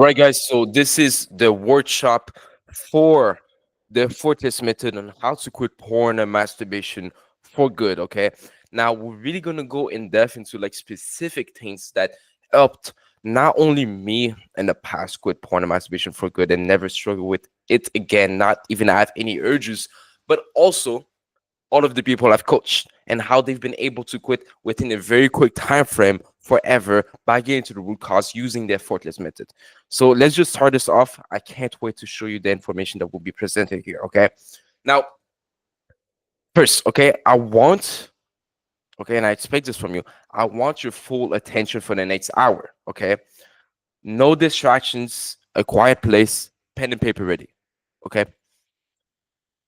Right, guys. So this is the workshop for the Effortless method on how to quit porn and masturbation for good. Okay. Now we're really gonna go in depth into like specific things that helped not only me in the past quit porn and masturbation for good and never struggle with it again, not even have any urges, but also all of the people I've coached and how they've been able to quit within a very quick time frame forever by getting to the root cause using the effortless method. So let's just start this off. I can't wait to show you the information that will be presented here. Okay. Now, first, okay, and I expect this from you. I want your full attention for the next hour. Okay. No distractions, a quiet place, pen and paper ready. Okay.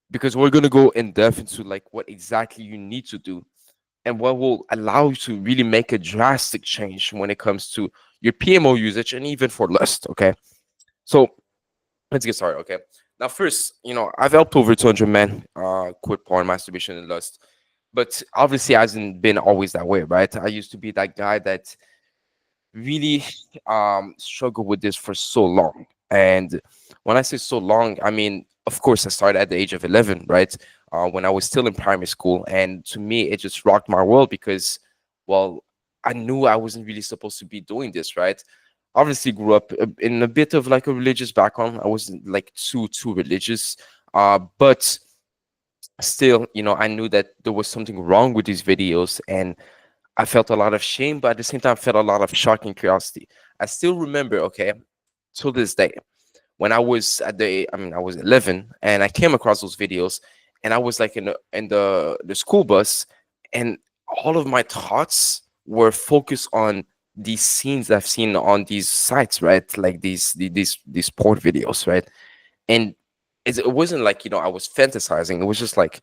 Because we're going to go in depth into like what exactly you need to do and what will allow you to really make a drastic change when it comes to your PMO usage and even for lust. Okay. So let's get started. Okay. Now, first, I've helped over 200 men quit porn, masturbation, and lust. But obviously, hasn't been always that way, right? I used to be that guy that really struggled with this for so long. And when I say so long, I mean, of course, I started at the age of 11, right? When I was still in primary school. And to me, it just rocked my world because, well, I knew I wasn't really supposed to be doing this, right? Obviously, grew up in a bit of like a religious background. I wasn't like too religious, but still, I knew that there was something wrong with these videos, and I felt a lot of shame, but at the same time, I felt a lot of shock and curiosity. I still remember, okay, till this day, when I was I was 11, and I came across those videos, and I was like in the school bus, and all of my thoughts were focused on these scenes I've seen on these sites, right? Like these porn videos, right? And it wasn't like I was fantasizing. It was just like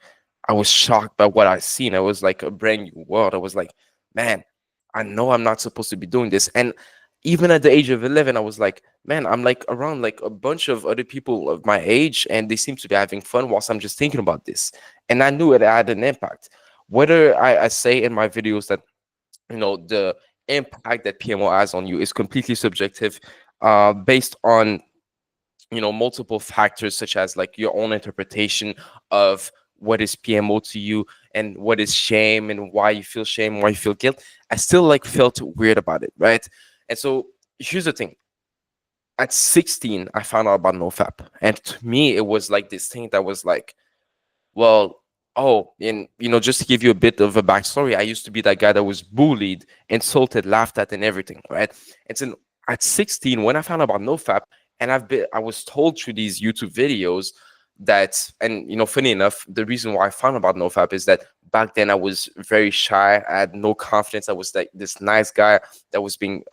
I was shocked by what I seen. It was like a brand new world. I was like, man, I know I'm not supposed to be doing this. And even at the age of 11, I was like, man, I'm like around like a bunch of other people of my age, and they seem to be having fun whilst I'm just thinking about this. And I knew it had an impact. Whether I say in my videos that the impact that PMO has on you is completely subjective, based on multiple factors such as like your own interpretation of what is PMO to you and what is shame and why you feel shame, why you feel guilt. I still like felt weird about it, right? And so here's the thing. At 16, I found out about NoFap. And to me, it was like this thing that was like, well, oh, and just to give you a bit of a backstory, I used to be that guy that was bullied, insulted, laughed at, and everything, right? And so at 16, when I found out about NoFap, and I was told through these YouTube videos that, and funny enough, the reason why I found out about NoFap is that back then I was very shy. I had no confidence. I was like this nice guy that was being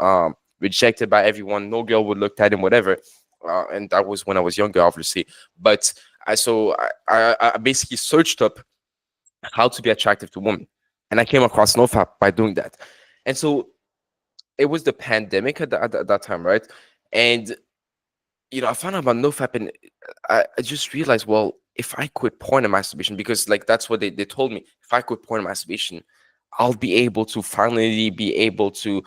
rejected by everyone. No girl would look at him, whatever. And that was when I was younger, obviously. But I basically searched up how to be attractive to women, and I came across NoFap by doing that. And so it was the pandemic at that time, right? And I found out about NoFap, and I just realized, well, if I quit porn and masturbation, because like that's what they told me, if I quit porn and masturbation, I'll be able to finally be able to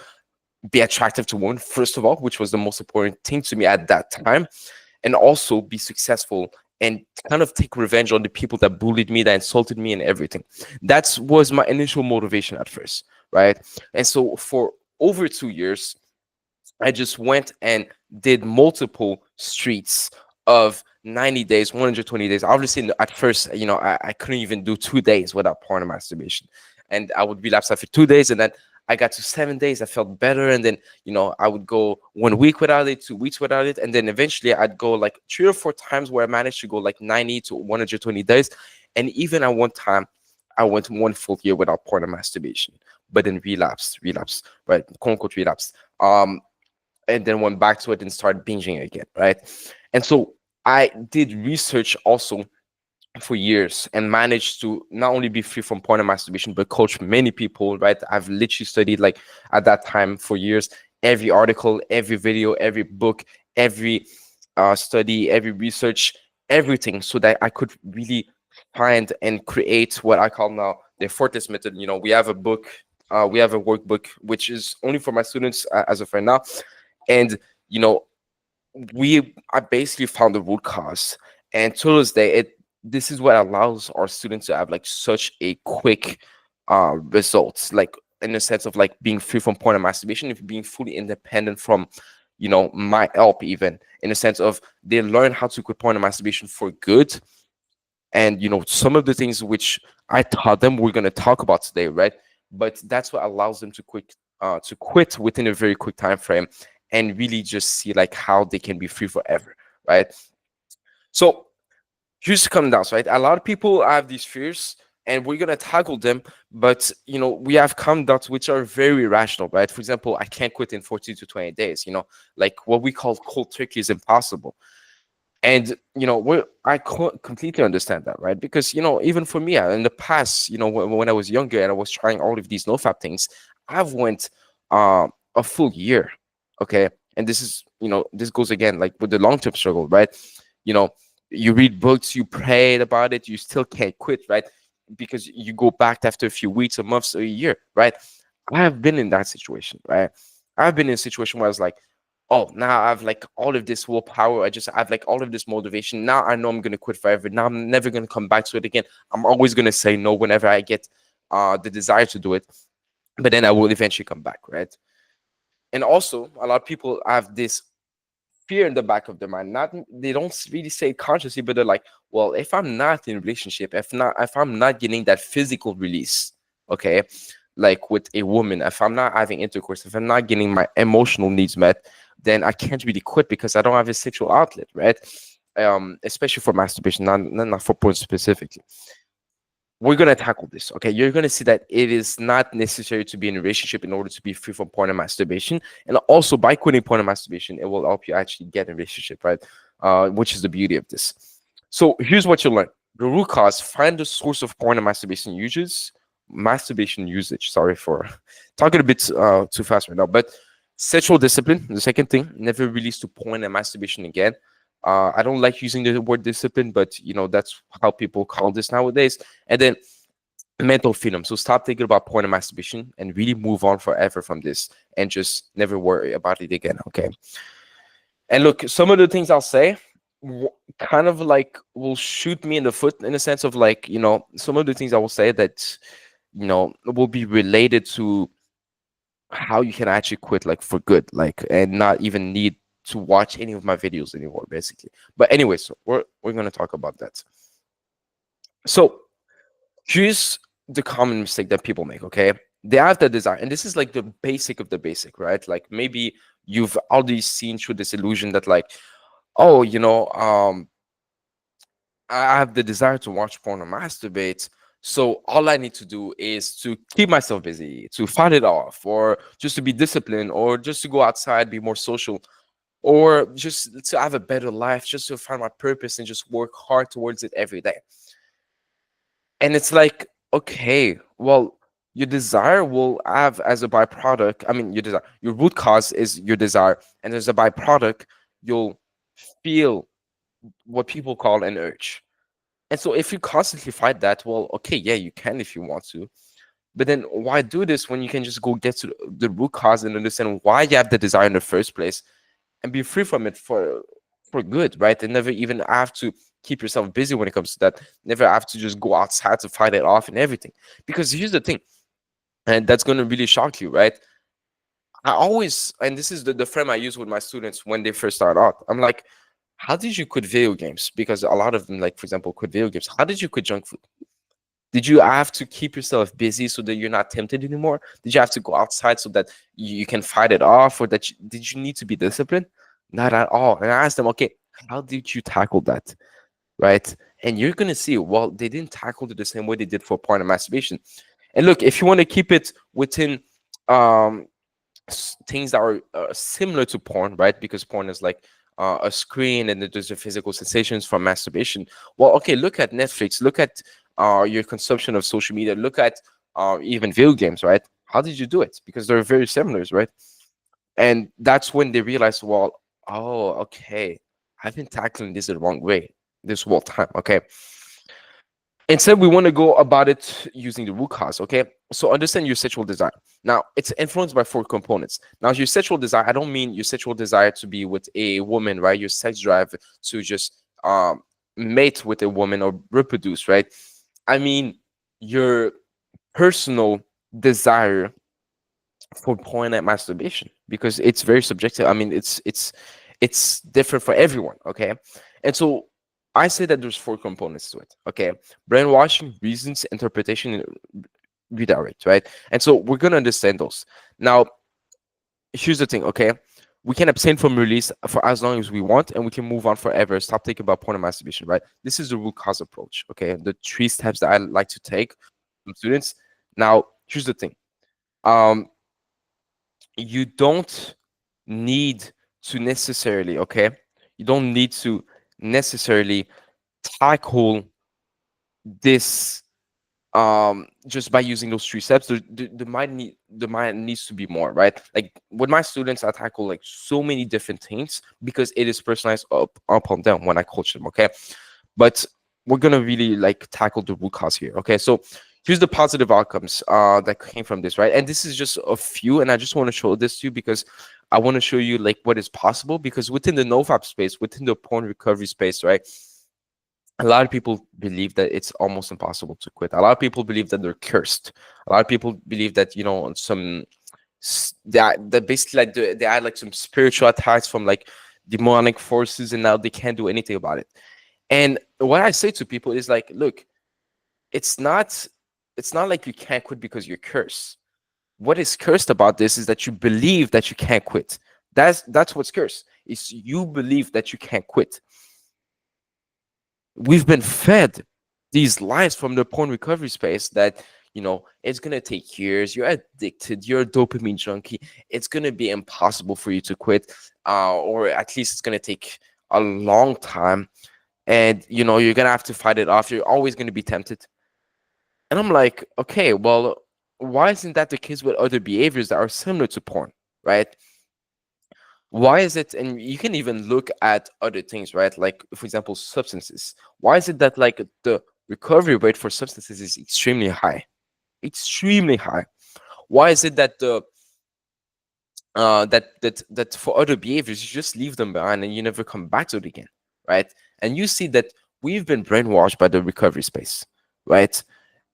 be attractive to women, first of all, which was the most important thing to me at that time, and also be successful and kind of take revenge on the people that bullied me, that insulted me, and everything. That was my initial motivation at first, right? And so for over 2 years, I just went and did multiple streets of 90 days, 120 days. Obviously, at first, I couldn't even do 2 days without porn and masturbation. And I would relapse after 2 days. And then I got to 7 days. I felt better. And then, I would go 1 week without it, 2 weeks without it. And then eventually I'd go like 3 or 4 times where I managed to go like 90 to 120 days. And even at one time, I went 1 full year without porn and masturbation, but then relapse, right? Quote unquote relapse. And then went back to it and started binging again, right? And so I did research also for years and managed to not only be free from porn and masturbation, but coach many people, right? I've literally studied like at that time for years, every article, every video, every book, every study, every research, everything, so that I could really find and create what I call now the Fortis method. We have a book, we have a workbook, which is only for my students as of right now. And, you know, I basically found the root cause, and to this day, this is what allows our students to have like such a quick results, like in the sense of like being free from porn and masturbation, if being fully independent from, my help, even in the sense of they learn how to quit porn and masturbation for good. And some of the things which I taught them we're going to talk about today, right? But that's what allows them to quit within a very quick time frame, and really just see like how they can be free forever, right? So here's the coming down, right? A lot of people have these fears, and we're gonna tackle them. But we have come doubts which are very rational, right? For example, I can't quit in 14 to 20 days. Like what we call cold turkey is impossible. And completely understand that, right? Because even for me, in the past, when I was younger and I was trying all of these nofap things, I've went a full year. Okay. And this goes again like with the long-term struggle, right? you know you read books, you prayed about it, you still can't quit, right? Because you go back after a few weeks or months or a year, right? I have been in that situation, right? I've been in a situation where I was like, oh, now I have like all of this willpower. I have like all of this motivation. Now I know I'm gonna quit forever. Now I'm never gonna come back to it again. I'm always gonna say no whenever I get the desire to do it. But then I will eventually come back, right? And also, a lot of people have this fear in the back of their mind. Not they don't really say it consciously, but they're like, well, if I'm not in a relationship, if I'm not getting that physical release, okay, like with a woman, if I'm not having intercourse, if I'm not getting my emotional needs met, then I can't really quit because I don't have a sexual outlet, right? Especially for masturbation, not for porn specifically. We're gonna tackle this. Okay, you're gonna see that it is not necessary to be in a relationship in order to be free from porn and masturbation. And also, by quitting porn and masturbation, it will help you actually get in a relationship, right? Which is the beauty of this. So here's what you learn: the root cause. Find the source of porn and masturbation usage. Masturbation usage. Sorry for talking a bit too fast right now, but sexual discipline. The second thing: never release to porn and masturbation again. I don't like using the word discipline, but that's how people call this nowadays. And then mental freedom. So stop thinking about porn and masturbation and really move on forever from this and just never worry about it again. Okay. And look, some of the things I'll say kind of like will shoot me in the foot in the sense of like, some of the things I will say that, will be related to how you can actually quit like for good, like, and not even need to watch any of my videos anymore, basically. But anyway, so we're gonna talk about that. So here's the common mistake that people make. Okay, they have the desire, and this is like the basic of the basic, right? Like maybe you've already seen through this illusion that like, oh, I have the desire to watch porn or masturbate. So all I need to do is to keep myself busy, to fight it off, or just to be disciplined, or just to go outside, be more social, or just to have a better life, just to find my purpose and just work hard towards it every day. And it's like, okay, well, your desire will have as a byproduct, I mean, your root cause is your desire, and as a byproduct, you'll feel what people call an urge. And so if you constantly fight that, well, okay, yeah, you can if you want to. But then why do this when you can just go get to the root cause and understand why you have the desire in the first place and be free from it for good, right? And never even have to keep yourself busy when it comes to that. Never have to just go outside to fight it off and everything. Because here's the thing, and that's going to really shock you, right? I always, and this is the frame I use with my students when they first start out. I'm like, how did you quit video games? Because a lot of them, like for example, quit video games. How did you quit junk food? Did you have to keep yourself busy so that you're not tempted anymore? Did you have to go outside so that you can fight it off, or did you need to be disciplined? Not at all. And I asked them, okay, how did you tackle that? Right? And you're gonna see, well, they didn't tackle it the same way they did for porn and masturbation. And look, if you want to keep it within um things that are similar to porn, right? Because porn is like a screen, and then there's the physical sensations from masturbation. Well, okay, look at Netflix, look at your consumption of social media, look at even video games, right? How did you do it? Because they're very similar, right? And that's when they realize, well, oh, okay, I've been tackling this the wrong way this whole time. Okay. Instead, we want to go about it using the root cause. Okay. So understand your sexual desire. Now, it's influenced by four components. Now, your sexual desire, I don't mean your sexual desire to be with a woman, right? Your sex drive to just mate with a woman or reproduce, right? I mean your personal desire for porn and masturbation, because it's very subjective. I mean, it's different for everyone, okay? And so I say that there's four components to it, okay? Brainwashing, reasons, interpretation, and redirect, right? And so we're gonna understand those. Now, here's the thing, okay? We can abstain from release for as long as we want, and we can move on forever. Stop thinking about porn and masturbation, right? This is the root cause approach, okay? The three steps that I like to take from students. Now, here's the thing. Um, you don't need to necessarily, okay? You don't need to necessarily tackle this just by using those three steps. There needs to be more, right? Like with my students, I tackle like so many different things because it is personalized up on them when I coach them, okay? But we're gonna really like tackle the root cause here, okay? So here's the positive outcomes that came from this, right? And this is just a few, and I just want to show this to you because I want to show you like what is possible, because within the nofap space, within the porn recovery space, right, a lot of people believe that it's almost impossible to quit. A lot of people believe that they're cursed. A lot of people believe that, you know, some that basically like they had like some spiritual attacks from like demonic forces, and now they can't do anything about it. And what I say to people is like, look, it's not it's not like you can't quit because you're cursed. What is cursed about this is that you believe that you can't quit. That's what's cursed. Is you believe that you can't quit. We've been fed these lies from the porn recovery space that, you know, it's gonna take years, you're addicted, you're a dopamine junkie, it's gonna be impossible for you to quit, or at least it's gonna take a long time, and you know you're gonna have to fight it off, you're always gonna be tempted. And I'm like, okay, well, why isn't that the case with other behaviors that are similar to porn, right? Why is it, and you can even look at other things, right? Like for example, substances. Why is it that like the recovery rate for substances is extremely high? Extremely high. Why is it that the that for other behaviors you just leave them behind and you never come back to it again, right? And you see that we've been brainwashed by the recovery space, right?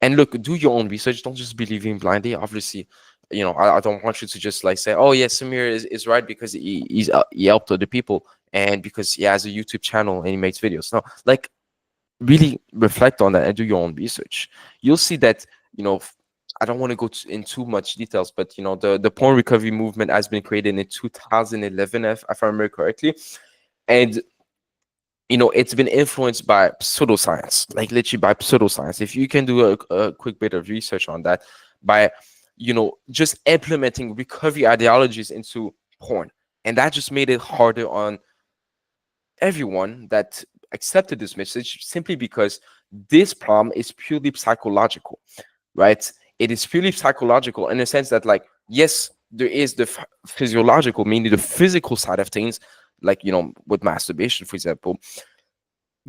And look, do your own research. Don't just believe in blindly. Obviously, you know, I don't want you to just like say, oh yes, Samir is right because he helped other people and because he has a YouTube channel and he makes videos. No, like really reflect on that and do your own research. You'll see that, you know, I don't want to go in too much details, but you know, the porn recovery movement has been created in 2011, if I remember correctly, and you know, it's been influenced by pseudoscience, like literally by pseudoscience. If you can do a quick bit of research on that, by, you know, just implementing recovery ideologies into porn, and that just made it harder on everyone that accepted this message, simply because this problem is purely psychological, right? It is purely psychological in the sense that, like, yes, there is the physiological, meaning the physical side of things, like, you know, with masturbation, for example,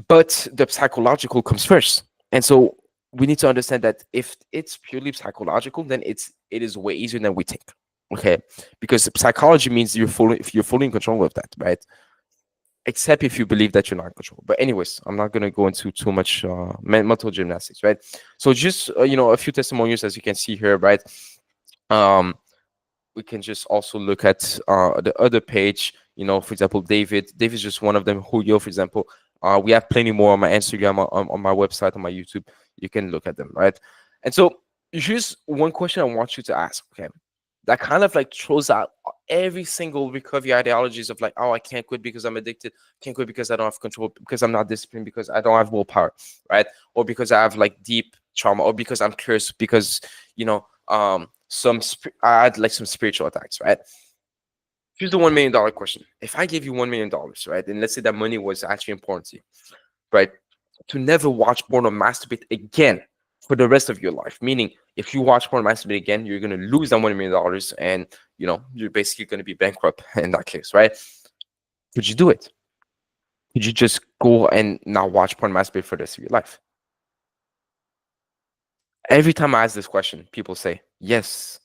but the psychological comes first. And so we need to understand that if it's purely psychological, then it is way easier than we think. Okay, because psychology means you're fully in control of that, right? Except if you believe that you're not in control. But anyways, I'm not gonna go into too much mental gymnastics, right? So just you know, a few testimonials as you can see here, right? Um, we can just also look at the other page. You know, for example, David's just one of them. Julio, for example. We have plenty more on my Instagram, on my website, on my YouTube. You can look at them, right? And so here's one question I want you to ask, okay? That kind of like throws out every single recovery ideologies of like, oh, I can't quit because I'm addicted, can't quit because I don't have control, because I'm not disciplined, because I don't have willpower, right? Or because I have like deep trauma, or because I'm cursed, because, you know, I had like some spiritual attacks, right? Here's the $1 million question. If I give you $1 million, right, and let's say that money was actually important to you, right, to never watch porn or masturbate again for the rest of your life, meaning if you watch porn or masturbate again, you're gonna lose that $1 million, and you know you're basically gonna be bankrupt in that case, right? Could you do it? Could you just go and not watch porn, masturbate for the rest of your life? Every time I ask this question, people say yes.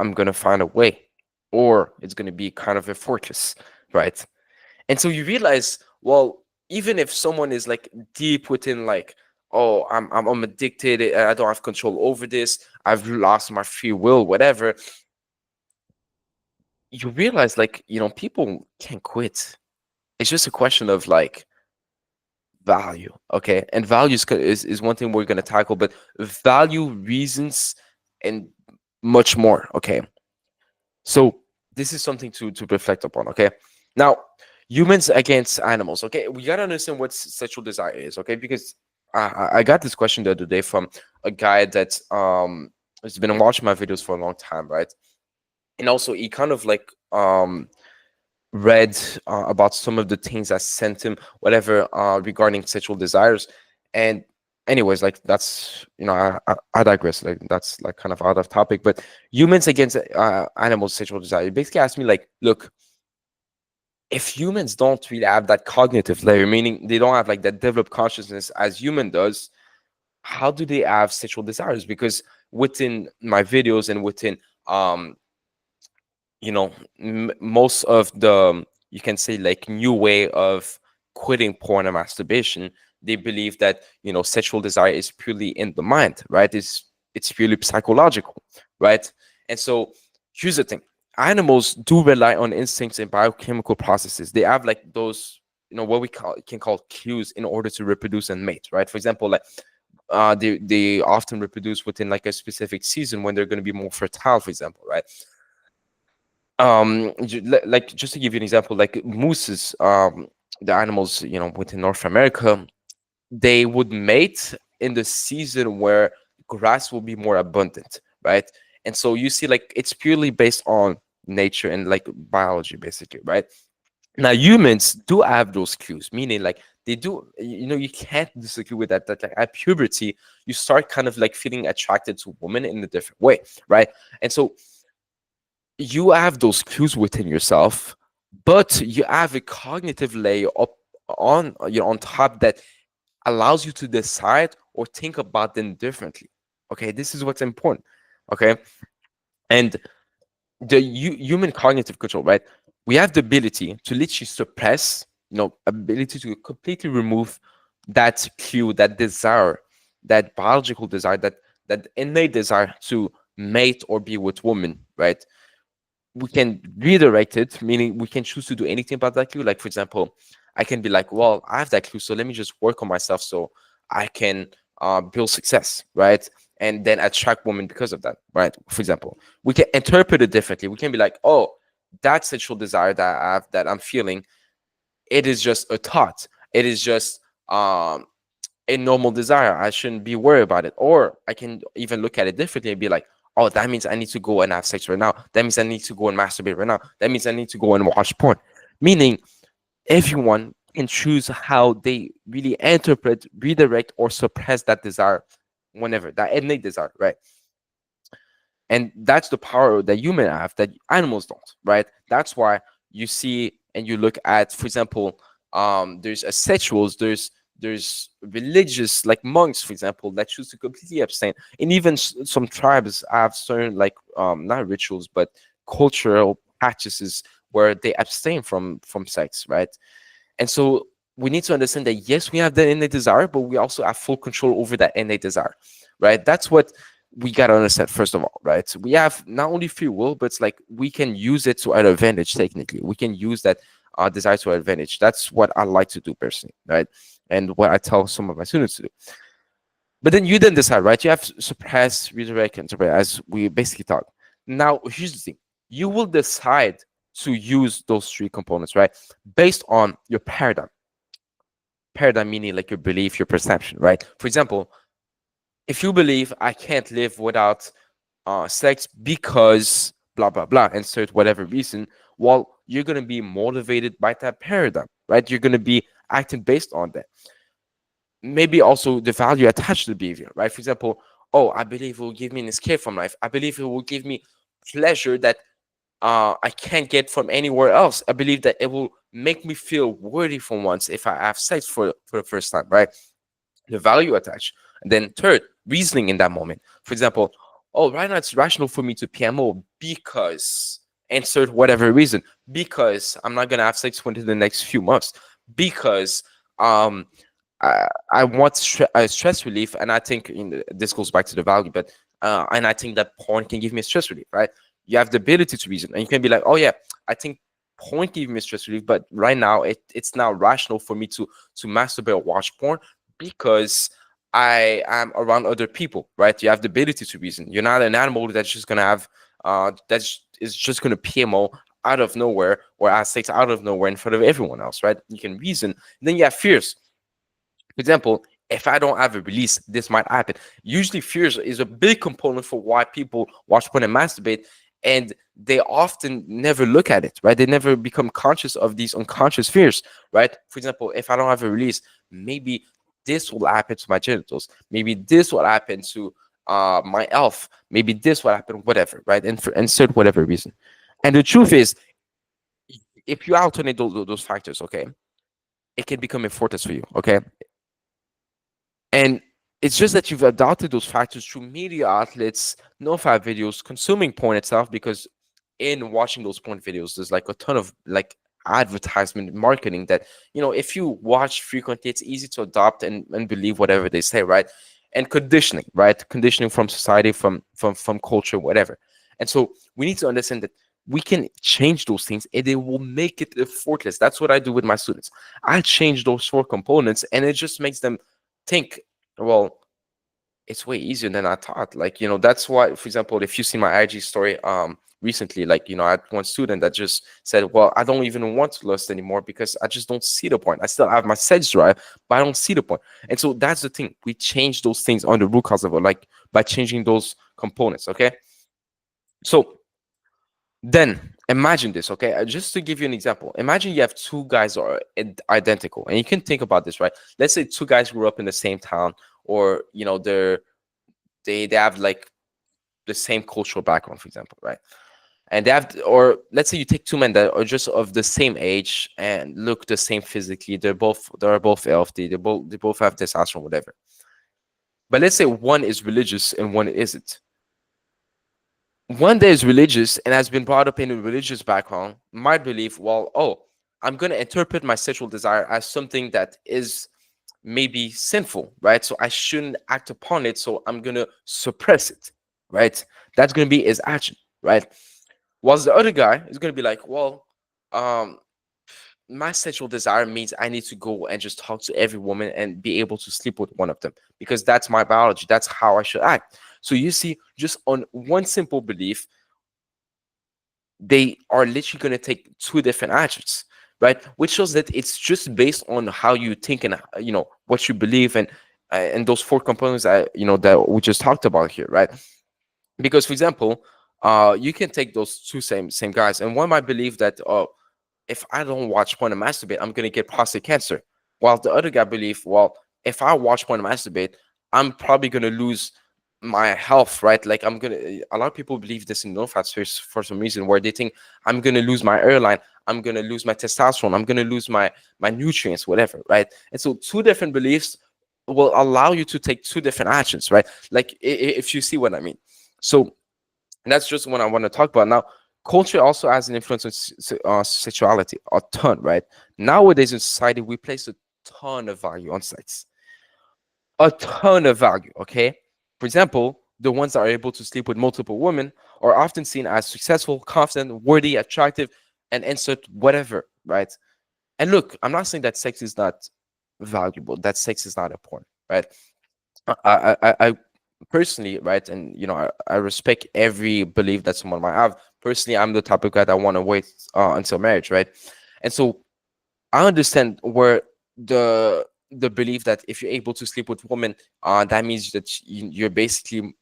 I'm gonna find a way, or it's gonna be kind of a fortress, right? And so you realize, well, even if someone is like deep within, like, oh, I'm addicted, I don't have control over this, I've lost my free will, whatever, you realize, like, people can't quit. It's just a question of like value, okay? And values is one thing we're gonna tackle, but value, reasons, and much more, okay? So this is something to reflect upon, okay? Now, humans against animals, okay? We gotta understand what sexual desire is, okay? Because I got this question the other day from a guy that has been watching my videos for a long time, right? And also he kind of like read about some of the things I sent him, whatever, regarding sexual desires. And anyways, like, that's, I digress. Like, that's like kind of out of topic. But humans against animals' sexual desire. Basically asked me, like, look, if humans don't really have that cognitive layer, meaning they don't have like that developed consciousness as human does, how do they have sexual desires? Because within my videos and within um most of the, you can say, like, new way of quitting porn and masturbation, they believe that sexual desire is purely in the mind, right? It's purely psychological, right? And so here's the thing: animals do rely on instincts and biochemical processes. They have like those, what we can call cues in order to reproduce and mate, right? For example, like, they often reproduce within like a specific season when they're going to be more fertile, for example, right? Like, just to give you an example, like mooses, the animals, within North America, they would mate in the season where grass will be more abundant, right? And so you see, like, it's purely based on nature and like biology, basically, right? Now humans do have those cues, meaning like they do, you can't disagree with that like at puberty you start kind of like feeling attracted to women in a different way, right? And so you have those cues within yourself, but you have a cognitive layer up on, on top, that allows you to decide or think about them differently. Okay, this is what's important. Okay, and the human cognitive control, right? We have the ability to literally suppress, ability to completely remove that cue, that desire, that biological desire, that innate desire to mate or be with women, right? We can redirect it, meaning we can choose to do anything about that clue. Like, for example, I can be like, well, I have that clue, so let me just work on myself so I can build success, right? And then attract women because of that, right? For example, we can interpret it differently. We can be like, oh, that sexual desire that I have, that I'm feeling, it is just a thought. It is just a normal desire. I shouldn't be worried about it. Or I can even look at it differently and be like, oh, that means I need to go and have sex right now. That means I need to go and masturbate right now. That means I need to go and watch porn. Meaning everyone can choose how they really interpret, redirect, or suppress that desire whenever, that innate desire, right? And that's the power that humans have that animals don't, right? That's why you see and you look at, for example, there's asexuals, there's religious, like monks, for example, that choose to completely abstain. And even some tribes have certain, like, not rituals but cultural practices where they abstain from sex, right? And so we need to understand that yes, we have the innate desire, but we also have full control over that innate desire, right? That's what we gotta understand first of all, right? We have not only free will, but it's like we can use it to our advantage. Technically, we can use that desire to our advantage. That's what I like to do personally, right? And what I tell some of my students to do. But then you then decide, right? You have to suppress, redirect, and interpret, as we basically thought. Now, here's the thing: you will decide to use those three components, right? Based on your paradigm. Paradigm meaning like your belief, your perception, right? For example, if you believe I can't live without sex because blah blah blah, insert whatever reason, well, you're gonna be motivated by that paradigm, right? You're gonna be acting based on that. Maybe also the value attached to the behavior, right? For example, oh, I believe it will give me an escape from life. I believe it will give me pleasure that I can't get from anywhere else. I believe that it will make me feel worthy for once if I have sex for the first time, right? The value attached. And then third, reasoning in that moment. For example, oh, right now it's rational for me to PMO because insert whatever reason, because I'm not gonna have sex within the next few months, because um I want stress relief, and I think this goes back to the value, but and I think that porn can give me stress relief, right? You have the ability to reason, and you can be like, oh yeah, I think porn can give me stress relief, but right now it's not rational for me to masturbate or watch porn because I am around other people, right? You have the ability to reason. You're not an animal that's just gonna have that's is just gonna PMO out of nowhere or have sex out of nowhere in front of everyone else, right? You can reason. Then you have fears. For example, if I don't have a release, this might happen. Usually, fears is a big component for why people watch porn and masturbate, and they often never look at it, right? They never become conscious of these unconscious fears, right? For example, if I don't have a release, maybe this will happen to my genitals. Maybe this will happen to my elf. Maybe this will happen, whatever, right? And for insert whatever reason. And the truth is, if you alternate those factors, okay, it can become a fortress for you, okay? And it's just that you've adopted those factors through media outlets, no-fap videos, consuming porn itself, because in watching those porn videos, there's like a ton of like advertisement marketing that, if you watch frequently, it's easy to adopt and believe whatever they say, right? And conditioning, right? Conditioning from society, from culture, whatever. And so we need to understand that we can change those things and they will make it effortless. That's what I do with my students. I change those four components and it just makes them think, well, it's way easier than I thought. Like, that's why, for example, if you see my IG story recently, like, I had one student that just said, well, I don't even want to lust anymore because I just don't see the point. I still have my sex drive, but I don't see the point. And so that's the thing. We change those things on the root cause level, like by changing those components. Okay. So then imagine this, okay? Just to give you an example, imagine you have two guys who are identical, and you can think about this, right? Let's say two guys grew up in the same town, or they have like the same cultural background, for example, right? And they have, or let's say you take two men that are just of the same age and look the same physically. They're both healthy. They both have testosterone, whatever. But let's say one is religious and one isn't. One that is religious and has been brought up in a religious background might believe, well, oh, I'm going to interpret my sexual desire as something that is maybe sinful, right? So I shouldn't act upon it. So I'm going to suppress it, right? That's going to be his action, right? Whilst the other guy is going to be like, well, um, my sexual desire means I need to go and just talk to every woman and be able to sleep with one of them because that's my biology. That's how I should act. So you see, just on one simple belief, they are literally going to take two different actions, right? Which shows that it's just based on how you think and what you believe, and those four components that we just talked about here, right? Because, for example, you can take those two same guys, and one might believe that, oh, if I don't watch porn and masturbate, I'm gonna get prostate cancer. While the other guy believe, well, if I watch porn and masturbate, I'm probably gonna lose my health, right? Like a lot of people believe this in no-fat space for some reason, where they think I'm gonna lose my airline, I'm gonna lose my testosterone, I'm gonna lose my nutrients, whatever, right? And so two different beliefs will allow you to take two different actions, right? Like if you see what I mean. So that's just what I want to talk about. Now, culture also has an influence on sexuality, a ton, right? Nowadays in society, we place a ton of value on sex, a ton of value, okay? For example, the ones that are able to sleep with multiple women are often seen as successful, confident, worthy, attractive, and insert whatever, right? And look, I'm not saying that sex is not valuable, that sex is not important, right? I personally, right, and I respect every belief that someone might have. Personally, I'm the type of guy that want to wait until marriage, right? And so I understand where the belief that if you're able to sleep with women, that means that you're basically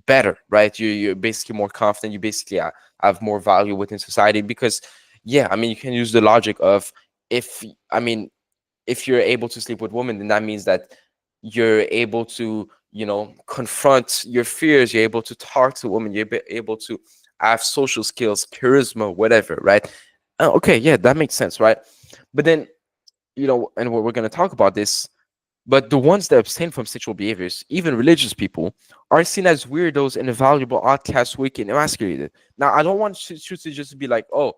better, right? You're basically more confident. You basically have more value within society because, yeah, I mean, you can use the logic of if I mean if you're able to sleep with women, then that means that you're able to, confront your fears. You're able to talk to women. Able to have social skills, charisma, whatever, right? Okay, yeah, that makes sense, right? But then, and we're going to talk about this. But the ones that abstain from sexual behaviors, even religious people, are seen as weirdos and invaluable outcasts, weak and emasculated. Now, I don't want you to just be like, oh,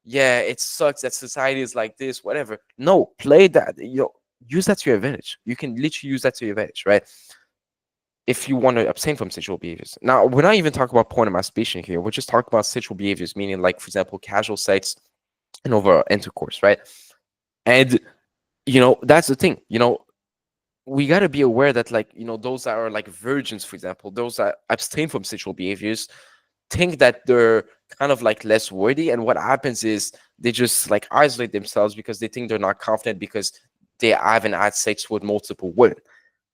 yeah, it sucks that society is like this, whatever. No, play that, use that to your advantage. You can literally use that to your advantage, right? If you want to abstain from sexual behaviors. Now, we're not even talking about porn and masturbation here. We're just talking about sexual behaviors, meaning, like, for example, casual sex and overall intercourse, right? And, that's the thing, we got to be aware that, like, those that are like virgins, for example, those that abstain from sexual behaviors, think that they're kind of like less worthy. And what happens is they just like isolate themselves because they think they're not confident because they haven't had sex with multiple women,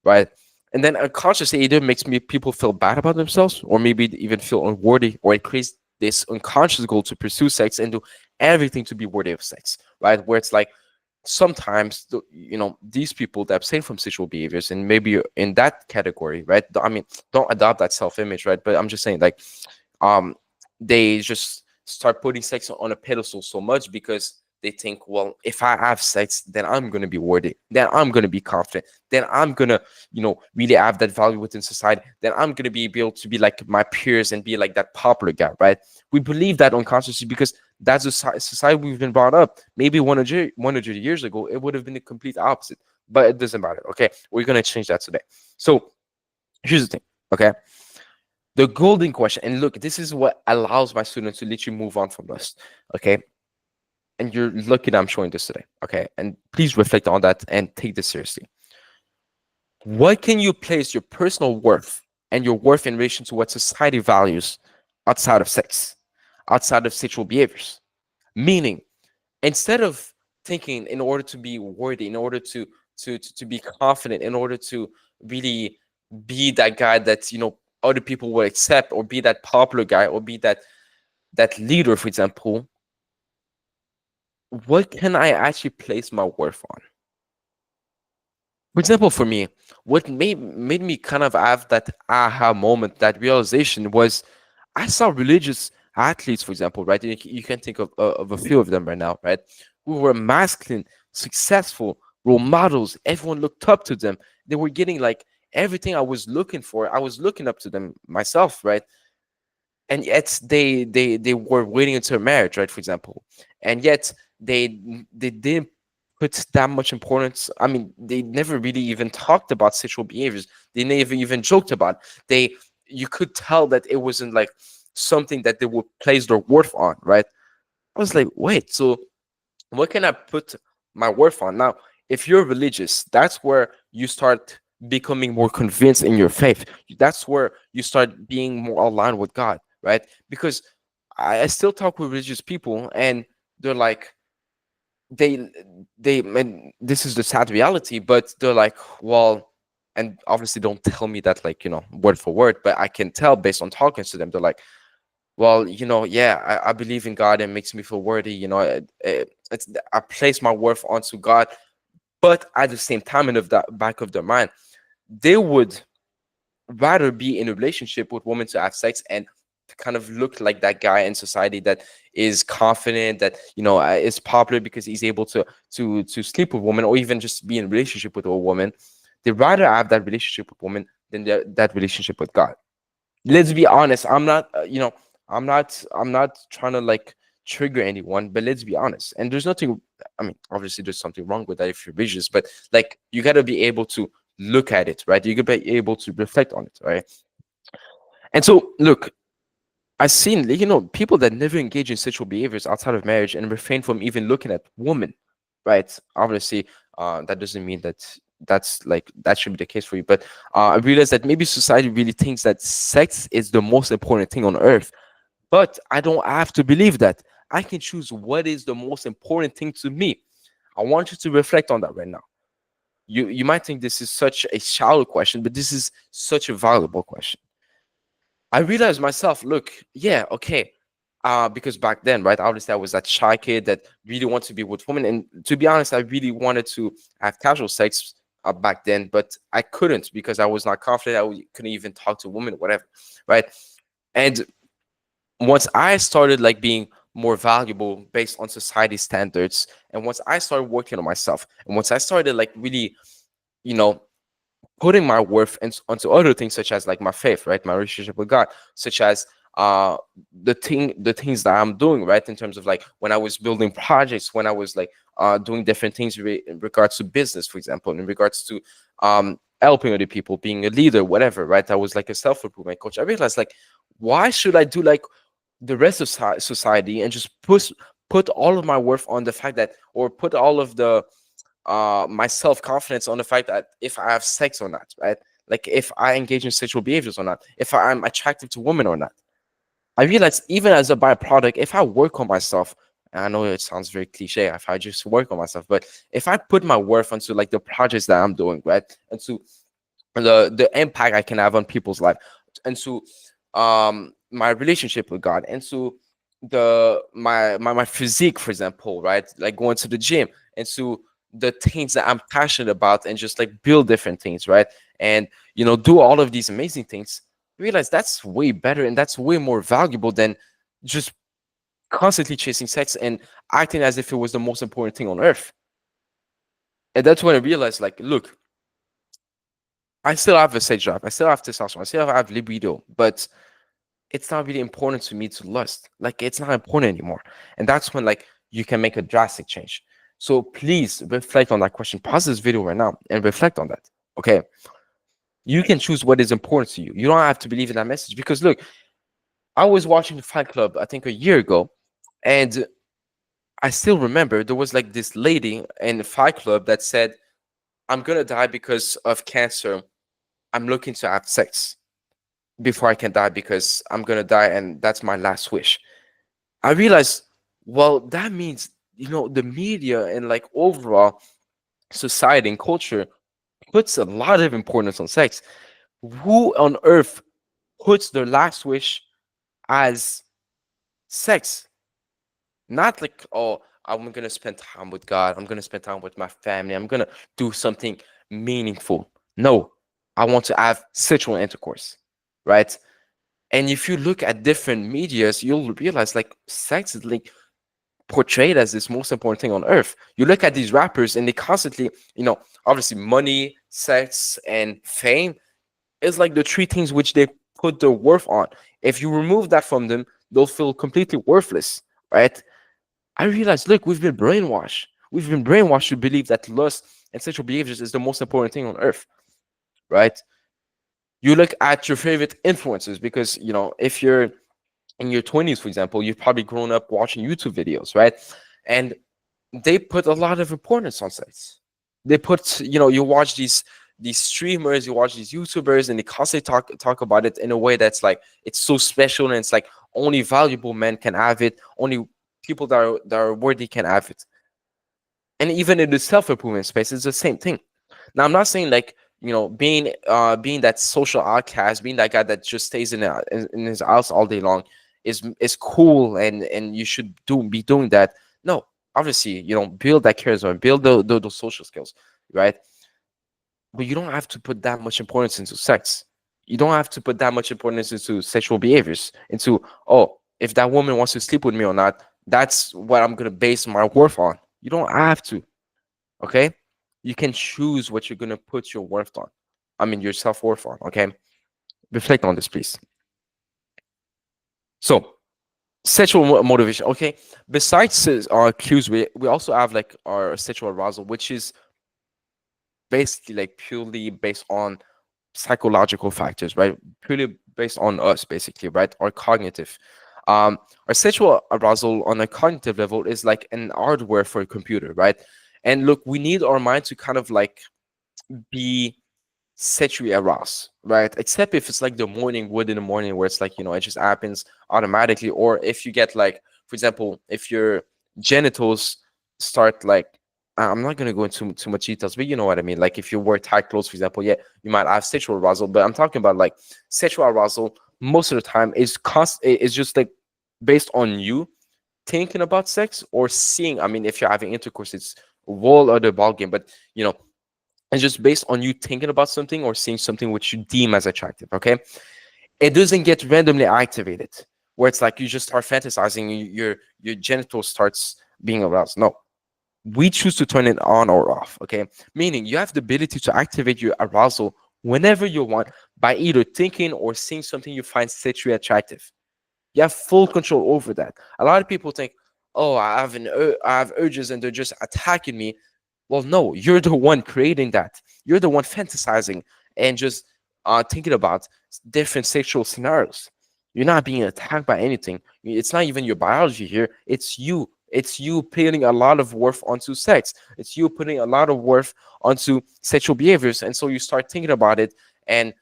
right? And then unconsciously, either makes me people feel bad about themselves, or maybe even feel unworthy, or it creates this unconscious goal to pursue sex and do everything to be worthy of sex, right? Where it's like, sometimes these people that abstain from sexual behaviors, and maybe you're in that category, right? I mean, don't adopt that self-image, right? But I'm just saying, like, um they just start putting sex on a pedestal so much because they think, well, if I have sex, then I'm going to be worthy, then I'm going to be confident, then I'm going to really have that value within society, then I'm going to be able to be like my peers and be like that popular guy, right? We believe that unconsciously because that's the society we've been brought up. Maybe 100 years ago it would have been the complete opposite, but it doesn't matter. Okay, we're going to change that today. So here's the thing. Okay, the golden question, and look, this is what allows my students to literally move on from this. Okay, and you're lucky that I'm showing this today. Okay, and please reflect on that and take this seriously. What can you place your personal worth and your worth in relation to what society values outside of sex, outside of sexual behaviors? Meaning, instead of thinking in order to be worthy, in order to be confident, in order to really be that guy that other people will accept, or be that popular guy, or be that leader, for example, what can I actually place my worth on? For example, for me, what made me kind of have that aha moment, that realization, was I saw religious athletes, for example, right? You can think of a few of them right now, right? Who were masculine, successful, role models. Everyone looked up to them. They were getting like everything I was looking for. I was looking up to them myself, right? And yet they were waiting until marriage, right? For example, and yet they didn't put that much importance. I mean, they never really even talked about sexual behaviors. They never even joked about. They You could tell that it wasn't like something that they would place their worth on, right? I was like, wait, so what can I put my worth on? Now, if you're religious, that's where you start becoming more convinced in your faith. That's where you start being more aligned with God, right? Because I still talk with religious people, and they're like, they and this is the sad reality, but they're like, well, and obviously don't tell me that, like, word for word, but I can tell based on talking to them. They're like, well, yeah, I believe in God and makes me feel worthy. I place my worth onto God, but at the same time, in of the back of their mind, they would rather be in a relationship with women to have sex and to kind of look like that guy in society that is confident, that is popular because he's able to sleep with women, or even just be in a relationship with a woman. They rather have that relationship with women than that relationship with God. Let's be honest. I'm not, I'm not trying to like trigger anyone, but let's be honest. And there's nothing. I mean, obviously, there's something wrong with that if you're religious, but like, you got to be able to look at it, right? You got to be able to reflect on it, right? And so, look, I've seen, people that never engage in sexual behaviors outside of marriage and refrain from even looking at women, right? Obviously, that doesn't mean that should be the case for you, but I realized that maybe society really thinks that sex is the most important thing on earth. But I don't have to believe that. I can choose what is the most important thing to me. I want you to reflect on that right now. You might think this is such a shallow question, but this is such a valuable question. I realized myself, look, yeah, okay. Because back then, right, obviously I was that shy kid that really wanted to be with women. And to be honest, I really wanted to have casual sex back then, but I couldn't because I was not confident. Couldn't even talk to women, whatever, right? And once I started like being more valuable based on society standards, and once I started working on myself, and once I started like really you know, putting my worth onto other things such as like my faith, right, my relationship with God, such as uh the things that I'm doing, right, in terms of like when I was building projects, when I was like doing different things in regards to business, for example, in regards to helping other people, being a leader, whatever, right. I was like a self-improvement coach. I realized like, why should I do like the rest of society and just put all of my worth on the fact that, or put all of the my self-confidence on the fact that if I have sex or not, right? Like if I engage in sexual behaviors or not, if I'm attractive to women or not. I realize even as a byproduct, if I work on myself, and I know it sounds very cliche, if I just work on myself, but if I put my worth onto like the projects that I'm doing, right, and to the impact I can have on people's life, and to my relationship with God, and to my physique, for example, right, like going to the gym, and to the things that I'm passionate about, and just like build different things, right, and do all of these amazing things. Realize that's way better and that's way more valuable than just constantly chasing sex and acting as if it was the most important thing on earth. And that's when I realized, like, look, I still have a sex drive, I still have testosterone, I still have libido, but it's not really important to me to lust. Like, it's not important anymore. And that's when like you can make a drastic change. So please reflect on that question. Pause this video right now and reflect on that. Okay. You can choose what is important to you. You don't have to believe in that message, because look, I was watching the Fight Club, I think a year ago, and I still remember there was like this lady in the Fight Club that said, I'm gonna die because of cancer. I'm looking to have sex before I can die because I'm gonna die and that's my last wish. I realized, well, that means, the media and like overall society and culture puts a lot of importance on sex. Who on earth puts their last wish as sex? Not like, oh, I'm gonna spend time with God, I'm gonna spend time with my family, I'm gonna do something meaningful. No, I want to have sexual intercourse, right? And if you look at different medias, you'll realize like sex is like portrayed as this most important thing on earth. You look at these rappers and they constantly, obviously money, sex, and fame is like the three things which they put their worth on. If you remove that from them, they'll feel completely worthless, right? I realized, look, we've been brainwashed. We've been brainwashed to believe that lust and sexual behaviors is the most important thing on earth, right? You look at your favorite influencers because, if you're in your 20s, for example, you've probably grown up watching YouTube videos, right? And they put a lot of importance on sex. They put, you watch these streamers, you watch these YouTubers, and they constantly talk about it in a way that's like it's so special, and it's like only valuable men can have it, only people that are worthy can have it. And even in the self-improvement space, it's the same thing. Now, I'm not saying like, being that social outcast, being that guy that just stays in his house all day long is cool, and you should be doing that. No, obviously, build that charisma, build those social skills, right? But you don't have to put that much importance into sex. You don't have to put that much importance into sexual behaviors, into, oh, if that woman wants to sleep with me or not, that's what I'm gonna base my worth on. You don't have to. Okay, you can choose what you're gonna put your worth on. I mean, your self-worth on. Okay, reflect on this, please. So, sexual motivation. Okay, besides our cues, we also have like our sexual arousal, which is basically like purely based on psychological factors, right? Purely based on us, basically, right? Our cognitive. Our sexual arousal on a cognitive level is like an hardware for a computer, right? And look, we need our mind to kind of like be sexually aroused, right? Except if it's like the morning wood in the morning where it's like, it just happens automatically. Or if you get like, for example, if your genitals start like, I'm not going to go into too much details, but you know what I mean? Like if you wear tight clothes, for example, yeah, you might have sexual arousal, but I'm talking about like sexual arousal most of the time is just like based on you thinking about sex or seeing. I mean, if you're having intercourse, it's a whole other ballgame, but it's just based on you thinking about something or seeing something which you deem as attractive. Okay, it doesn't get randomly activated where it's like you just start fantasizing, your genital starts being aroused. No, We choose to turn it on or off. Okay, meaning you have the ability to activate your arousal whenever you want by either thinking or seeing something you find sexually attractive. You have full control over that. A lot of people think, oh, I have urges and they're just attacking me. Well, no, you're the one creating that. You're the one fantasizing and just thinking about different sexual scenarios. You're not being attacked by anything. It's not even your biology here. It's you. It's you putting a lot of worth onto sex. It's you putting a lot of worth onto sexual behaviors. And so you start thinking about it. And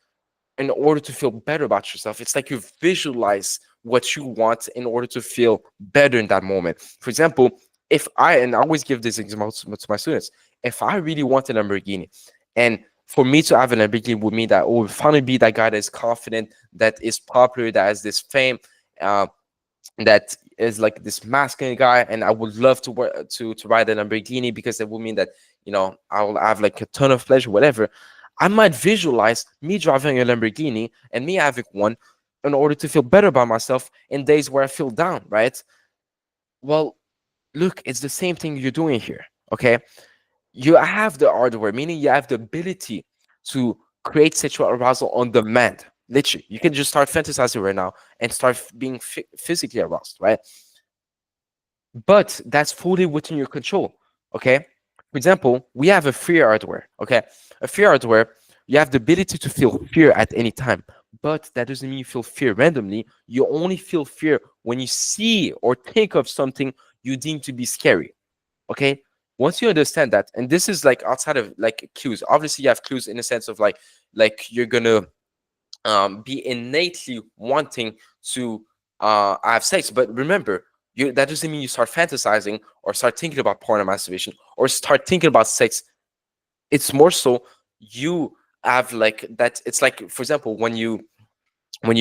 in order to feel better about yourself, it's like you visualize what you want in order to feel better in that moment. For example, if I, and I always give this example to my students, if I really want a Lamborghini, and for me to have a Lamborghini would mean that, oh, finally be that guy that is confident, that is popular, that has this fame, uh, that is like this masculine guy, and I would love to work to ride a Lamborghini because it would mean that, I will have like a ton of pleasure, whatever. I might visualize me driving a Lamborghini and me having one in order to feel better about myself in days where I feel down, right? Well, look, it's the same thing you're doing here. Okay, you have the hardware, meaning you have the ability to create sexual arousal on demand. Literally, you can just start fantasizing right now and start being physically aroused, right? But that's fully within your control. Okay. For example, we have a fear hardware. Okay. A fear hardware, you have the ability to feel fear at any time, but that doesn't mean you feel fear randomly. You only feel fear when you see or think of something you deem to be scary. Okay. Once you understand that, and this is like outside of like cues, obviously you have clues in the sense of like you're gonna be innately wanting to have sex. But remember, that doesn't mean you start fantasizing or start thinking about porn or masturbation or start thinking about sex. It's more so you have like that. It's like, for example, when you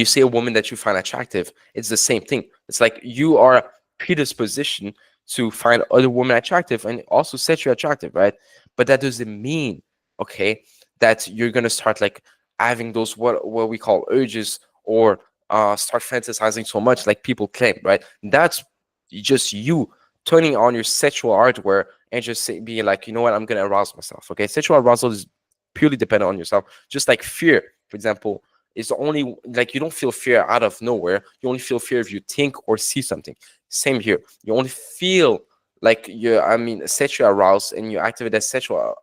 see a woman that you find attractive, it's the same thing. It's like you are predispositioned to find other women attractive and also set you attractive, right? But that doesn't mean, okay, that you're gonna start like having those what we call urges or start fantasizing so much like people claim, right? That's just you turning on your sexual hardware and just being like, you know what, I'm gonna arouse myself. Okay, sexual arousal is purely dependent on yourself. Just like fear, for example, it's only like you don't feel fear out of nowhere. You only feel fear if you think or see something. Same here. You only feel like sexual aroused and you activate that sexual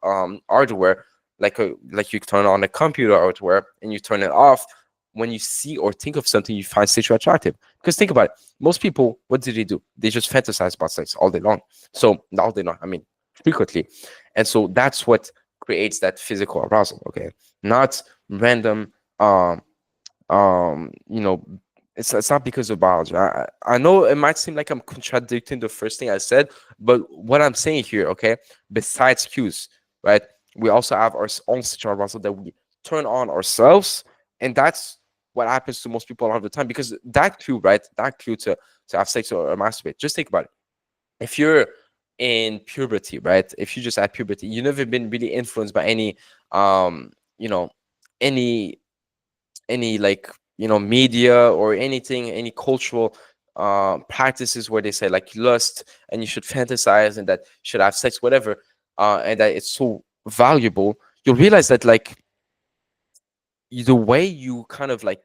hardware, like you turn on a computer hardware and you turn it off when you see or think of something you find sexually attractive. Because think about it, most people, what do? They just fantasize about sex all day long. So not all day long, frequently, and so that's what creates that physical arousal. Okay, not random um you know it's not because of biology. I know it might seem like I'm contradicting the first thing I said, but what I'm saying here, okay, besides cues, right, we also have our own sexual arousal that we turn on ourselves, and that's what happens to most people a lot of the time. Because that cue, right, that cue to have sex or masturbate, just think about it. If you're in puberty, right, if you just had puberty, you never been really influenced by any you know any like media or anything, any cultural practices where they say like lust and you should fantasize and that you should have sex, whatever, and that it's so valuable, you'll realize that like the way you kind of like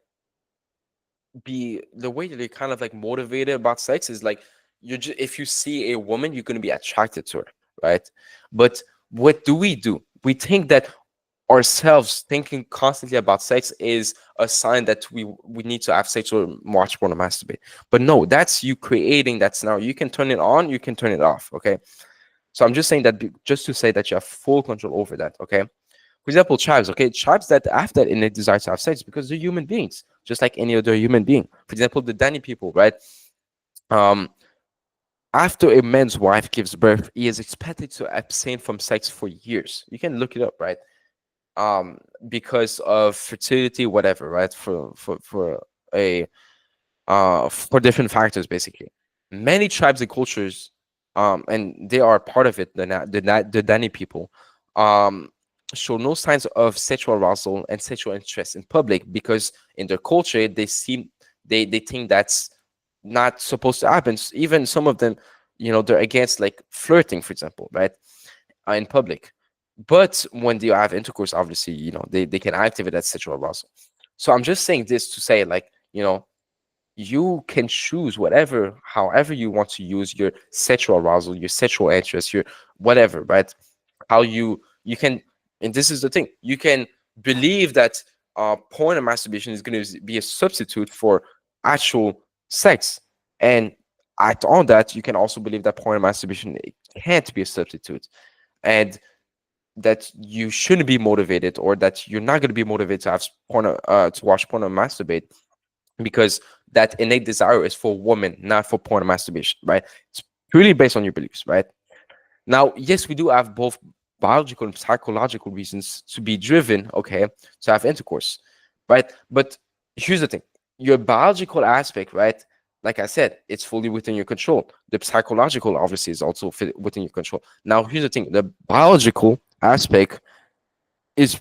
the way that you're kind of like motivated about sex is like if you see a woman, you're going to be attracted to her, right? But what do? We think that ourselves thinking constantly about sex is a sign that we need to have sex or watch porn or masturbate. But no, that's you creating that scenario. You can turn it on, you can turn it off. Okay, so I'm just saying that just to say that you have full control over that. Okay, for example, tribes. Okay, tribes that have that innate desire to have sex because they're human beings, just like any other human being. For example, the Dani people, right? Um, After a man's wife gives birth, he is expected to abstain from sex for years. You can look it up, right? Because of fertility, whatever, right? For different factors, basically. Many tribes and cultures, and they are part of it. The Dani people, um, show no signs of sexual arousal and sexual interest in public because in their culture they think that's not supposed to happen. Even some of them they're against like flirting, for example, right, in public. But when you have intercourse, obviously, they can activate that sexual arousal. So I'm just saying this to say, like, you can choose whatever, however you want to use your sexual arousal, your sexual interest, your whatever, right? How you can, and this is the thing, you can believe that porn and masturbation is going to be a substitute for actual sex, and at on that, you can also believe that porn and masturbation it can't be a substitute, and that you shouldn't be motivated, or that you're not going to be motivated to have porn, to watch porn and masturbate, because that innate desire is for women, not for porn and masturbation, right? It's purely based on your beliefs, right? Now, yes, we do have both biological and psychological reasons to be driven, okay, to have intercourse, right? But here's the thing, your biological aspect, right? Like I said, it's fully within your control. The psychological, obviously, is also within your control. Now, here's the thing, the biological aspect is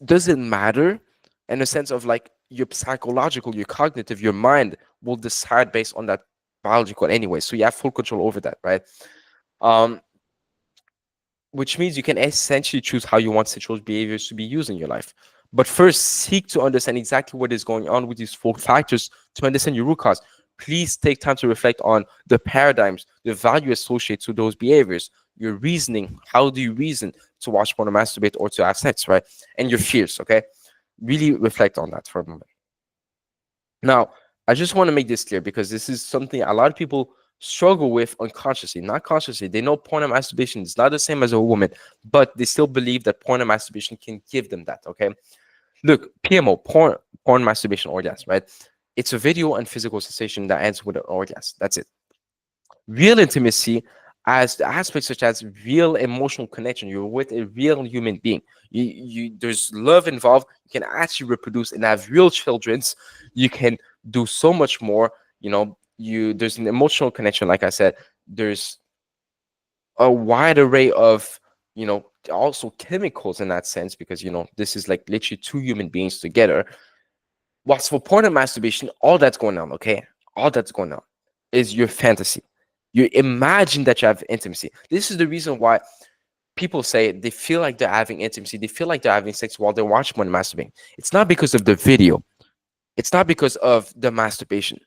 doesn't matter in the sense of like your psychological, your cognitive, your mind will decide based on that biological anyway. So you have full control over that, right? Um, which means you can essentially choose how you want sexual behaviors to be used in your life. But first, seek to understand exactly what is going on with these four factors to understand your root cause. Please take time to reflect on the paradigms, the value associated to those behaviors, your reasoning. How do you reason to watch porn or masturbate or to have sex, right? And your fears, okay? Really reflect on that for a moment. Now, I just want to make this clear because this is something a lot of people struggle with unconsciously, not consciously. They know porn and masturbation is not the same as a woman, but they still believe that porn and masturbation can give them that. Okay. Look, PMO, porn masturbation orgasm, right? It's a video and physical sensation that ends with an orgasm. That's it. Real intimacy as the aspects such as real emotional connection. You're with a real human being. There's love involved. You can actually reproduce and have real childrens. You can do so much more. There's an emotional connection. Like I said, there's a wide array of also chemicals in that sense, because this is like literally two human beings together. Whilst for porn and masturbation, all that's going on, okay, all that's going on is your fantasy. You imagine that you have intimacy. This is the reason why people say they feel like they're having intimacy, they feel like they're having sex while they're watching porn and masturbating. It's not because of the video, it's not because of the masturbation,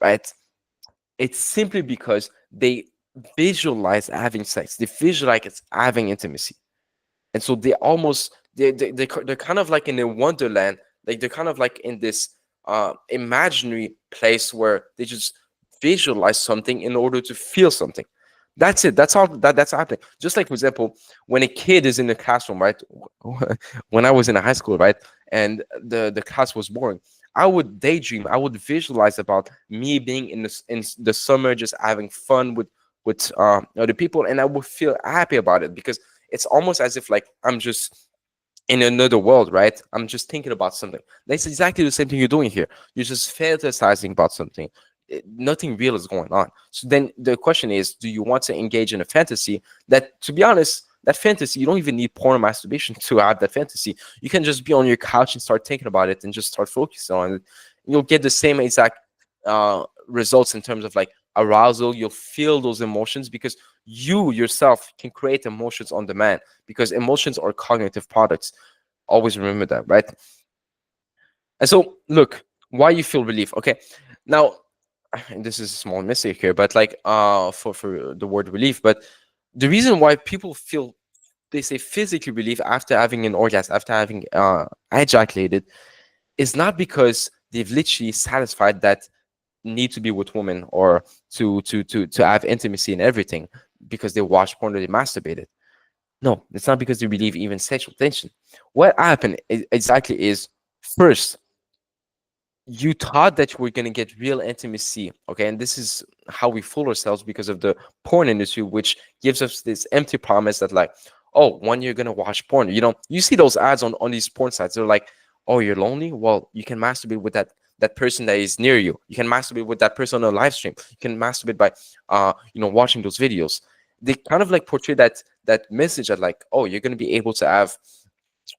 right? It's simply because they visualize having sex, they visualize it's having intimacy, and so they almost they're kind of like in a wonderland, like they're kind of like in this imaginary place where they just visualize something in order to feel something. That's it. That's all that's happening. Just like, for example, when a kid is in the classroom, right? When I was in high school, right, and the class was boring, I would daydream, I would visualize about me being in the summer, just having fun with other people, and I would feel happy about it, because it's almost as if like I'm just in another world, right? I'm just thinking about something. That's exactly the same thing you're doing here. You're just fantasizing about something. Nothing real is going on. So then the question is, do you want to engage in a fantasy that, to be honest, that fantasy, you don't even need porn or masturbation to have that fantasy. You can just be on your couch and start thinking about it and just start focusing on it. You'll get the same exact results in terms of like arousal. You'll feel those emotions because you yourself can create emotions on demand, because emotions are cognitive products. Always remember that, right? And so, look, why you feel relief. Okay, now, and this is a small mistake here, but like for the word relief, but the reason why people feel, they say, physically relief after having an orgasm, after having ejaculated, is not because they've literally satisfied that need to be with women, or to have intimacy and everything, because they watch porn or they masturbated. No, it's not because they relieve even sexual tension. What happened exactly is, first, you thought that you were going to get real intimacy, okay, and this is how we fool ourselves because of the porn industry, which gives us this empty promise that, like, oh, when you're going to watch porn, you see those ads on these porn sites, they're like, oh, you're lonely, well, you can masturbate with that person that is near you, you can masturbate with that person on a live stream, you can masturbate by watching those videos. They kind of like portray that message that, like, oh, you're going to be able to have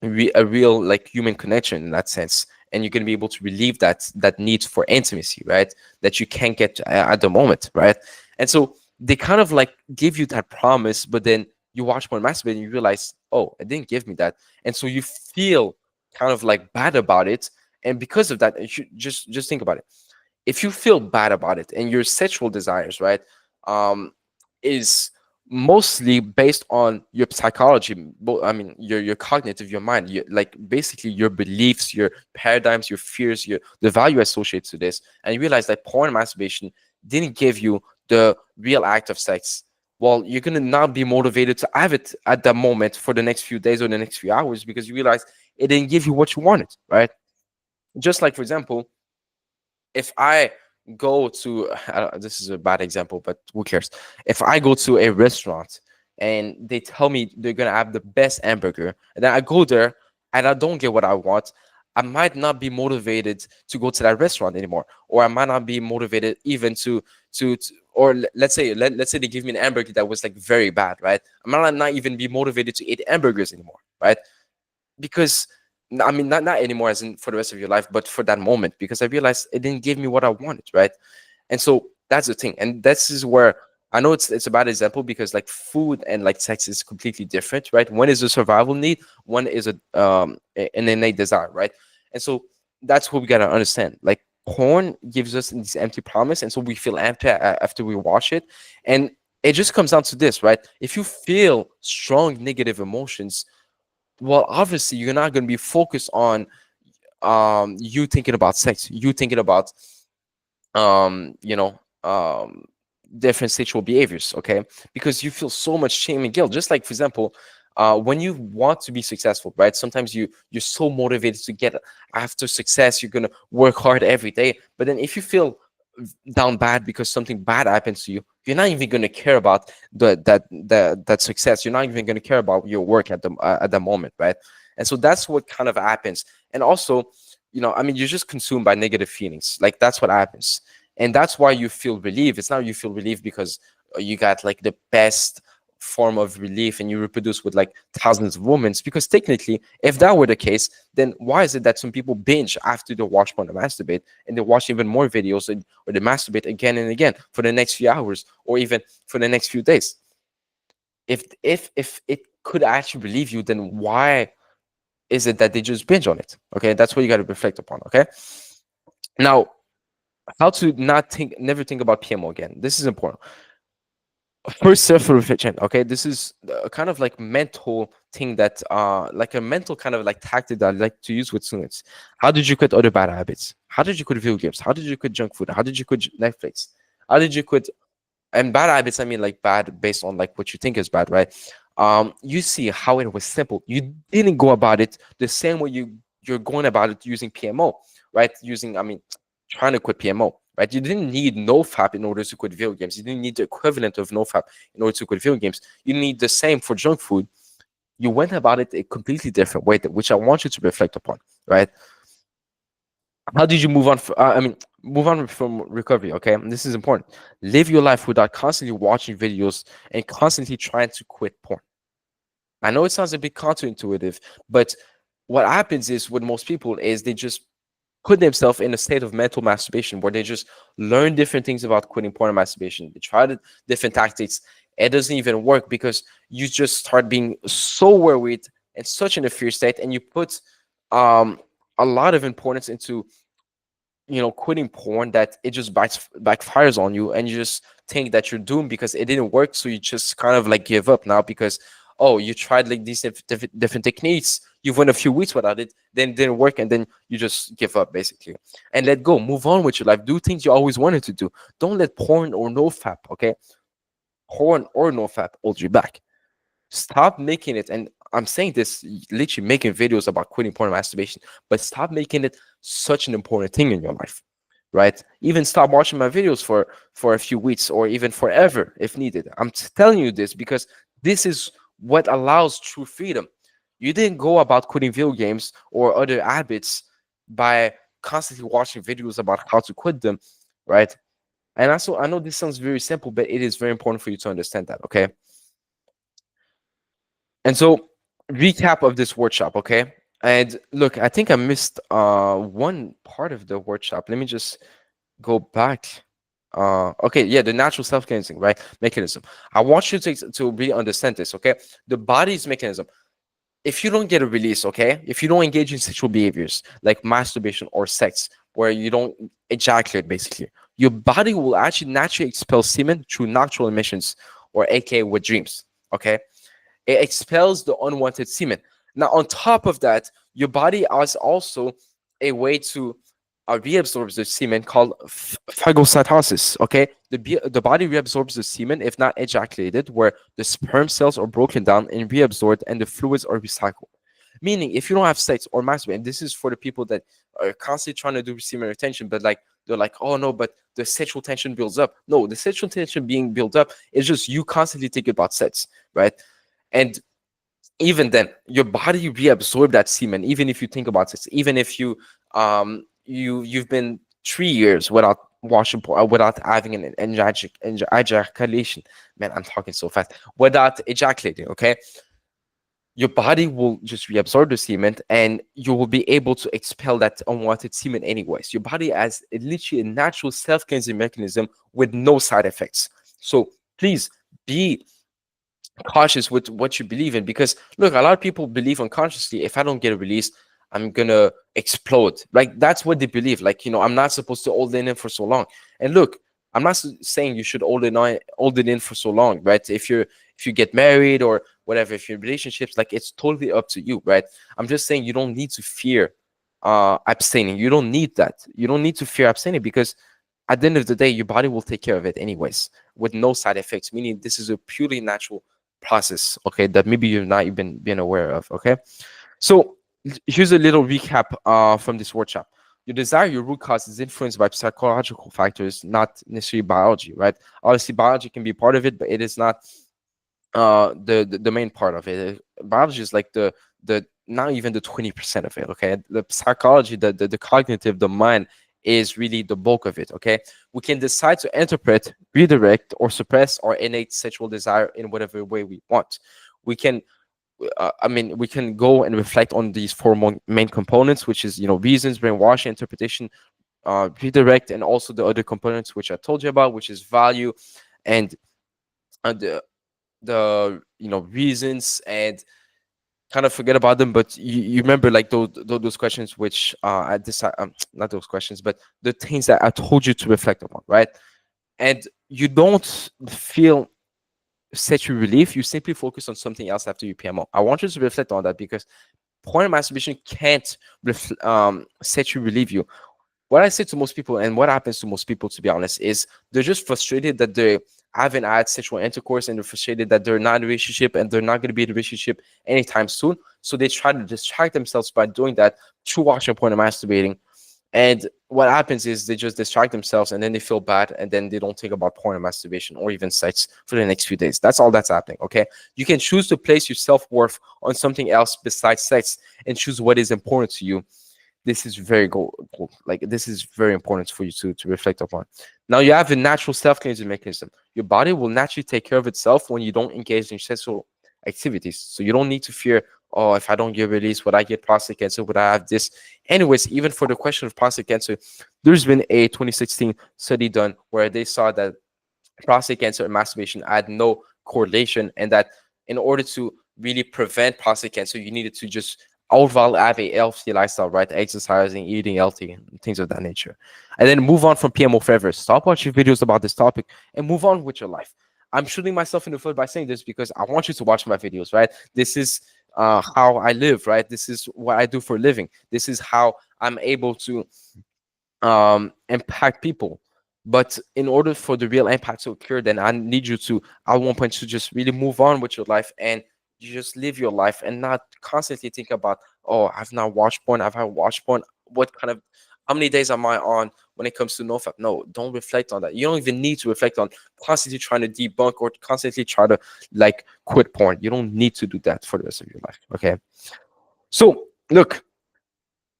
a real like human connection in that sense, and you're going to be able to relieve that need for intimacy, right, that you can't get at the moment, right. And so they kind of like give you that promise, but then you watch more masturbate and you realize, oh, it didn't give me that. And so you feel kind of like bad about it, and because of that, you should just think about it. If you feel bad about it and your sexual desires, right, um is mostly based on your psychology, I mean your cognitive, your mind, like basically your beliefs, your paradigms, your fears, your the value associated to this, and you realize that porn and masturbation didn't give you the real act of sex, well, you're gonna not be motivated to have it at that moment for the next few days or the next few hours, because you realize it didn't give you what you wanted, right. Just like, for example, if I go to this is a bad example, but who cares? If I go to a restaurant and they tell me they're gonna have the best hamburger, and then I go there and I don't get what I want, I might not be motivated to go to that restaurant anymore, or I might not be motivated even or let's say they give me an hamburger that was like very bad, right? I might not even be motivated to eat hamburgers anymore, right? Because I mean, not anymore as in for the rest of your life, but for that moment, because I realized it didn't give me what I wanted, right? And so that's the thing, and this is where I know it's a bad example, because like food and like sex is completely different, right? One is a survival need, one is an innate desire, right? And so that's what we gotta understand. Like porn gives us this empty promise, and so we feel empty after we watch it, and it just comes down to this, right? If you feel strong negative emotions, well, obviously you're not going to be focused on you thinking about sex, you thinking about um you know um different sexual behaviors, okay, because you feel so much shame and guilt. Just like, for example, when you want to be successful, right, sometimes you're so motivated to get after success, you're going to work hard every day, but then if you feel down bad because something bad happens to you, you're not even going to care about that success. You're not even going to care about your work at the moment, right? And so that's what kind of happens. And also, I mean, you're just consumed by negative feelings. Like that's what happens, and that's why you feel relief. It's not you feel relief because you got like the best form of relief and you reproduce with like thousands of women. Because technically, if that were the case, then why is it that some people binge after they watch porn and masturbate, and they watch even more videos, or they masturbate again and again for the next few hours or even for the next few days? If it could actually relieve you, then why is it that they just binge on it? Okay, that's what you got to reflect upon. Okay, now, how to not think, never think about PMO again. This is important. First, self-reflection. Okay, this is a kind of like mental thing that like a mental kind of like tactic that I like to use with students. How did you quit other bad habits? How did you quit video games? How did you quit junk food? How did you quit Netflix? How did you quit? And bad habits, I mean like bad based on like what you think is bad, right? You see how it was simple. You didn't go about it the same way you're going about it using PMO, right? Using, I mean, trying to quit PMO, right? You didn't need NoFap in order to quit video games. You didn't need the equivalent of NoFap in order to quit video games. You need the same for junk food. You went about it a completely different way, which I want you to reflect upon, right? How did you move on? I mean, move on from recovery. Okay, and this is important. Live your life without constantly watching videos and constantly trying to quit porn. I know it sounds a bit counterintuitive, but what happens is with most people is they just put themselves in a state of mental masturbation where they just learn different things about quitting porn and masturbation. They try different tactics. It doesn't even work because you just start being so worried and such in a fear state, and you put um, a lot of importance into quitting porn, that it just backfires on you, and you just think that you're doomed because it didn't work. So you just kind of like give up now because, oh, you tried like these different techniques, you've went a few weeks without it, then it didn't work, and then you just give up basically and let go, move on with your life, do things you always wanted to do. Don't let porn or no fap, okay, porn or no fap hold you back. Stop making it, and I'm saying this literally, making videos about quitting porn and masturbation, but stop making it such an important thing in your life, right? Even stop watching my videos for a few weeks or even forever if needed. I'm telling you this because this is what allows true freedom. You didn't go about quitting video games or other habits by constantly watching videos about how to quit them, right? And also, I know this sounds very simple, but it is very important for you to understand that, okay? And so recap of this workshop, okay? And look, I think I missed one part of the workshop. Let me just go back. Okay, yeah, the natural self-cleansing, right? Mechanism. I want you to really understand this, okay? The body's mechanism. If you don't get a release, okay, if you don't engage in sexual behaviors like masturbation or sex, where you don't ejaculate, basically, your body will actually naturally expel semen through nocturnal emissions, or aka with dreams. Okay, it expels the unwanted semen. Now, on top of that, your body has also a way to reabsorbs the semen called phagocytosis. Okay, the body reabsorbs the semen if not ejaculated, where the sperm cells are broken down and reabsorbed, and the fluids are recycled. Meaning, if you don't have sex or masturbate, and this is for the people that are constantly trying to do semen retention, but like they're like, oh no, but the sexual tension builds up. No, the sexual tension being built up is just you constantly thinking about sex, right? And even then your body reabsorb that semen, even if you think about it, even if you've been 3 years without without having an ejaculation. Man, I'm talking so fast. Without ejaculating, okay, your body will just reabsorb the semen and you will be able to expel that unwanted semen anyways. Your body has literally a natural self-cleansing mechanism with no side effects. So please be cautious with what you believe in, because look, a lot of people believe unconsciously, if I don't get a release, I'm gonna explode. Like that's what they believe, like, I'm not supposed to hold it in for so long. And look, I'm not saying you should hold it in for so long, right? If you get married or whatever, if you're in relationships, like it's totally up to you, right? I'm just saying you don't need to fear abstaining. You don't need that. You don't need to fear abstaining, because at the end of the day, your body will take care of it anyways with no side effects, meaning this is a purely natural process, okay, that maybe you've not even been aware of. Okay, so here's a little recap from this workshop. Your desire, your root cause, is influenced by psychological factors, not necessarily biology, right? Obviously biology can be part of it, but it is not the main part of it. Biology is like the not even the 20% of it. Okay, the psychology, the cognitive, the mind is really the bulk of it. Okay, we can decide to interpret, redirect, or suppress our innate sexual desire in whatever way we want. We can we can go and reflect on these four main components, which is, reasons, brainwashing, interpretation, redirect, and also the other components which I told you about, which is value and the reasons, and kind of forget about them. But you remember, like those questions which I decided, not those questions, but the things that I told you to reflect upon, right? And you don't feel sexual relief, you simply focus on something else after you PMO. I want you to reflect on that, because porn and masturbation can't sexually relieve you. What I say to most people, and what happens to most people, to be honest, is they're just frustrated that they haven't had sexual intercourse, and they're frustrated that they're not in a relationship and they're not going to be in a relationship anytime soon. So they try to distract themselves by doing that through watching porn and masturbating. And what happens is they just distract themselves, and then they feel bad, and then they don't think about porn and masturbation or even sex for the next few days. That's all that's happening. Okay, you can choose to place your self-worth on something else besides sex and choose what is important to you. This is very like this is very important for you to reflect upon. Now you have a natural self-cleansing mechanism. Your body will naturally take care of itself when you don't engage in sexual activities. So you don't need to fear, oh, if I don't get released, would I get prostate cancer? Would I have this? Anyways, even for the question of prostate cancer, there's been a 2016 study done where they saw that prostate cancer and masturbation had no correlation, and that in order to really prevent prostate cancer, you needed to just overall have a healthy lifestyle, right? Exercising, eating healthy, and things of that nature. And then move on from PMO forever. Stop watching videos about this topic and move on with your life. I'm shooting myself in the foot by saying this because I want you to watch my videos, right? This is how I live, right? This is what I do for a living. This is how I'm able to impact people. But in order for the real impact to occur, then I need you to, at one point, to just really move on with your life, and you just live your life and not constantly think about, oh, I've not watched porn, I've had watched porn, what kind of, how many days am I on when it comes to nofap? No, don't reflect on that. You don't even need to reflect on constantly trying to debunk or constantly try to like quit porn. You don't need to do that for the rest of your life. Okay, so look,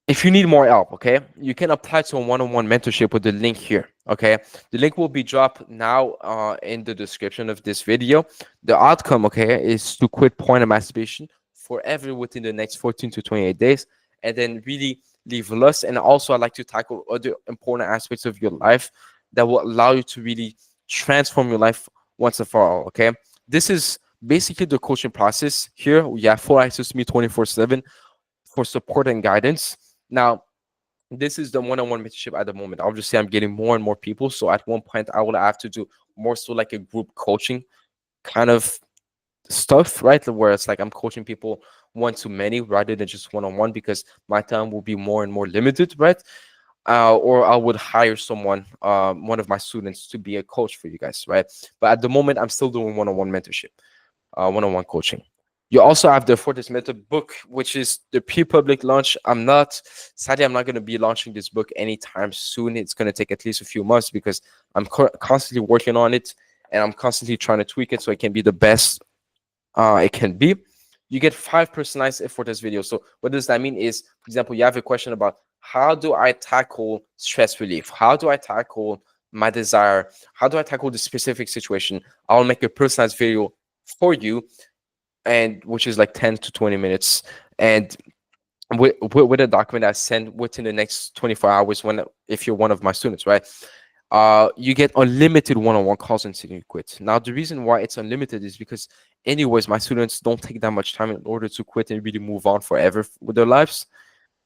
if you need more help, okay, you can apply to a one-on-one mentorship with the link here. Okay, the link will be dropped now in the description of this video. The outcome, okay, is to quit porn and masturbation forever within the next 14 to 28 days, and then really leave lust. And also, I like to tackle other important aspects of your life that will allow you to really transform your life once and for all. Okay, this is basically the coaching process here. You have full access to me 24/7 for support and guidance. Now, this is the one-on-one mentorship at the moment. Obviously, I'm getting more and more people. So at one point, I will have to do more so like a group coaching kind of stuff, right? Where it's like I'm coaching people one to many rather than just one-on-one, because my time will be more and more limited, right? Or I would hire someone, one of my students, to be a coach for you guys, right? But at the moment, I'm still doing one-on-one mentorship, one-on-one coaching. You also have the Fortis Method book, which is the pre-public launch. Sadly, I'm not going to be launching this book anytime soon. It's going to take at least a few months because I'm constantly working on it, and I'm constantly trying to tweak it so it can be the best it can be. You get 5 personalized Effortless videos. So what does that mean is, for example, you have a question about how do I tackle stress relief? How do I tackle my desire? How do I tackle the specific situation? I'll make a personalized video for you, and which is like 10 to 20 minutes. And with a document I send within the next 24 hours, when if you're one of my students, right? You get unlimited one-on-one calls until you quit. Now, the reason why it's unlimited is because, anyways, my students don't take that much time in order to quit and really move on forever with their lives.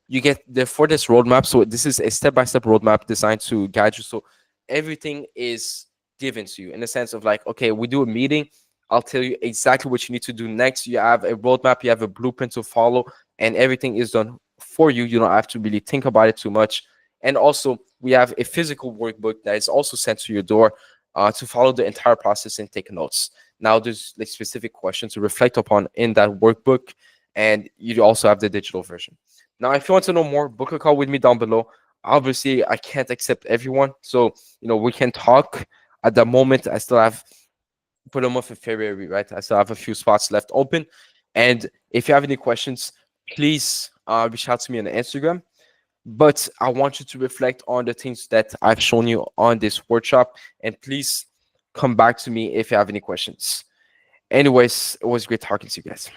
You get the for this roadmap. So this is a step-by-step roadmap designed to guide you. So everything is given to you in the sense of like, okay, we do a meeting. I'll tell you exactly what you need to do next. You have a roadmap, you have a blueprint to follow, and everything is done for you. You don't have to really think about it too much. And also, we have a physical workbook that is also sent to your door to follow the entire process and take notes. Now, there's like specific questions to reflect upon in that workbook, and you also have the digital version. Now, if you want to know more, book a call with me down below. Obviously, I can't accept everyone, so we can talk. At the moment, I still have for the month of February, right? I still have a few spots left open, and if you have any questions, please reach out to me on Instagram. But I want you to reflect on the things that I've shown you on this workshop, and please come back to me if you have any questions. Anyways, it was great talking to you guys.